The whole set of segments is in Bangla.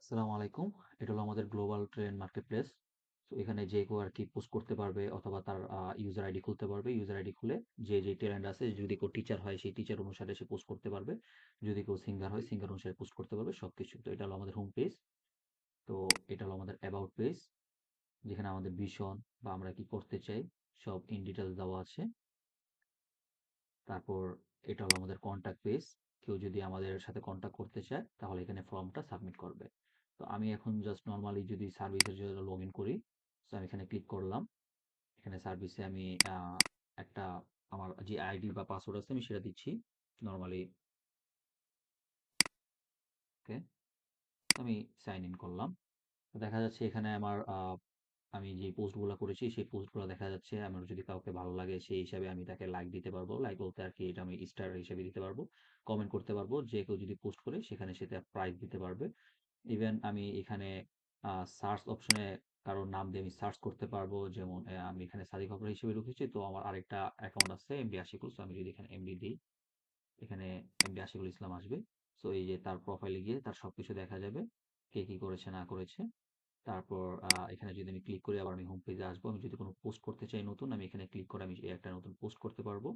আসসালামু আলাইকুম। এটা হলো আমাদের গ্লোবাল ট্রেন্ড মার্কেটপ্লেস। তো এখানে যে কেউ আর কি পোস্ট করতে পারবে অথবা তার ইউজার আইডি খুলতে পারবে। ইউজার আইডি খুলে যে ট্যালেন্ট আছে, যদি কেউ টিচার হয় সেই টিচার অনুসারে সে পোস্ট করতে পারবে। যদি কেউ সিঙ্গার হয় সিঙ্গার অনুসারে পোস্ট করতে পারবে সবকিছু। তো এটা হলো আমাদের হোম পেজ। তো এটা হলো আমাদের অ্যাবাউট পেজ, যেখানে আমাদের ভিশন বা আমরা কি করতে চাই সব ইন ডিটেলস দেওয়া আছে। তারপর এটা হলো আমাদের কন্টাক্ট পেজ। কেউ যদি আমাদের সাথে কন্টাক্ট করতে চায় তাহলে এখানে ফর্মটা সাবমিট করবে। তো আমি এখন জাস্ট নরমালি যদি সার্ভিসের জন্য লগ ইন করি, তো আমি এখানে ক্লিক করলাম। এখানে সার্ভিসে আমি একটা আমার যে আইডি বা পাসওয়ার্ড আছে আমি সেটা দিচ্ছি নরমালি। ওকে, আমি সাইন ইন করলাম। তো দেখা যাচ্ছে এখানে আমার আমি যে পোস্টগুলো করেছি সেই পোস্টগুলো দেখা যাচ্ছে। আমার যদি কাউকে ভালো লাগে সেই হিসাবে আমি তাকে লাইক দিতে পারবো। লাইক বলতে আর কি, এটা আমি স্টার হিসেবে দিতে পারবো। কমেন্ট করতে পারবো, যে কেউ যদি পোস্ট করে সেখানে সে তার প্রাইজ দিতে পারবে। ইভেন আমি এখানে সার্চ অপশনে কারোর নাম দিয়ে আমি সার্চ করতে পারবো। যেমন আমি এখানে সাদিক হকর হিসেবে ঢুকেছি, তো আমার আরেকটা অ্যাকাউন্ট আছে এমডি আশিকুল। সো আমি যদি এখানে এমডি দিই, এখানে এমডি আশিকুল ইসলাম আসবে। সো এই যে তার প্রোফাইলে গিয়ে তার সবকিছু দেখা যাবে, কে কি করেছে না করেছে। তারপর এখানে যদি আমি ক্লিক করি, আবার আমি হোম পেজে আসবো। আমি যদি কোনো পোস্ট করতে চাই নতুন, আমি এখানে ক্লিক করে আমি একটা নতুন পোস্ট করতে পারবো।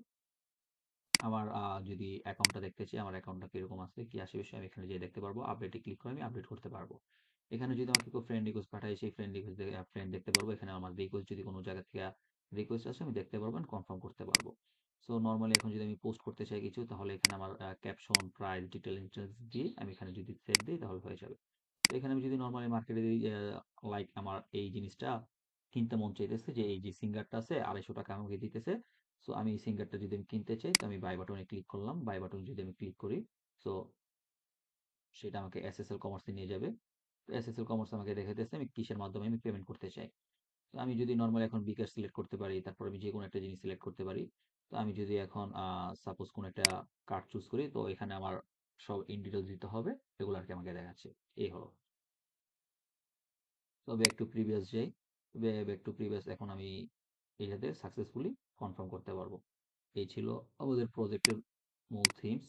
আমার যদি অ্যাকাউন্টটা দেখতে চাই, আমার অ্যাকাউন্টটা কিরকম আছে কি আশেপাশে, আমি এখানে যেয়ে দেখতে পারবো। আপডেটে ক্লিক করে আমি আপডেট করতে পারবো। এখানে যদি আমাকে কেউ ফ্রেন্ড রিকোয়েস্ট পাঠায়, সেই ফ্রেন্ড রিকোয়েস্ট ফ্রেন্ড দেখতে পারবো। এখানে আমার রিকোয়েস্ট যদি কোনো জায়গা থেকে রিকোয়েস্ট আসে আমি দেখতে পারবো, কনফার্ম করতে পারবো। সো নর্মালি এখন যদি আমি পোস্ট করতে চাই কিছু, তাহলে এখানে আমার ক্যাপশন, প্রাইস, ডিটেলস দিয়ে আমি এখানে যদি সেভ দিই তাহলে হয়ে যাবে। তো এখানে আমি যদি নরমালি মার্কেটে দিই, লাইক আমার এই জিনিসটা কিনতে মন চাইতেছে, যে এই যে সিঙ্গারটা আছে 250 টাকা আমাকে দিতেছে। সো আমি এই সিঙ্গারটা যদি আমি কিনতে চাই, তো আমি বাই বাটনে ক্লিক করলাম। বাই বাটন যদি আমি ক্লিক করি, সো সেটা আমাকে এসএসএল কমার্সে নিয়ে যাবে। তো এসএসএল কমার্স আমাকে দেখাইতেছে আমি কিসের মাধ্যমে আমি পেমেন্ট করতে চাই। তো আমি যদি নরমালি এখন বিকাশ সিলেক্ট করতে পারি, তারপর আমি যে কোনো একটা জিনিস সিলেক্ট করতে পারি। তো আমি যদি এখন সাপোজ কোনো একটা কার্ড চুজ করি, তো এখানে আমার সব ইন ডিটেলস দিতে হবে। এগুলো আর কি আমাকে দেখাচ্ছে। এই হলো। তো ব্যাক টু প্রিভিয়াস যাই। ব্যাক টু প্রিভিয়াস, এখন আমি এটাতে সাকসেসফুলি কনফার্ম করতে পারবো। এই ছিল আমাদের প্রজেক্টের মূল থিমস।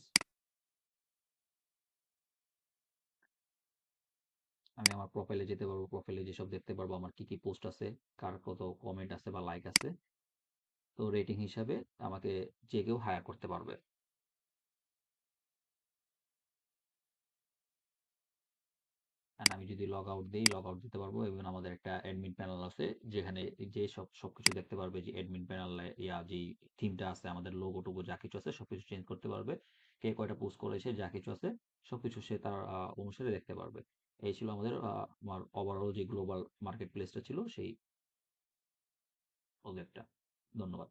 আমি আমার প্রোফাইলে যেতে পারবো। প্রোফাইলে যেসব দেখতে পারবো আমার কি কি পোস্ট আছে, কার কত কমেন্ট আছে বা লাইক আছে। তো রেটিং হিসাবে আমাকে যে কেউ হায়ার করতে পারবে। এন্ড আমি যদি লগ আউট দিই, লগ আউট দিতে পারবো। এবং আমাদের একটা অ্যাডমিন প্যানেল আছে, যেখানে যে সবকিছু দেখতে পারবে। যে অ্যাডমিন প্যানেলে যে থিমটা আছে, আমাদের লোগো টোগো যা কিছু আছে সবকিছু চেঞ্জ করতে পারবে। কে কয়টা পোস্ট করেছে যা কিছু আছে সবকিছু সে তার অনুসারে দেখতে পারবে। এই ছিল আমাদের আমার ওভারঅল যে গ্লোবাল মার্কেট প্লেসটা ছিল সেই প্রজেক্টটা। ধন্যবাদ।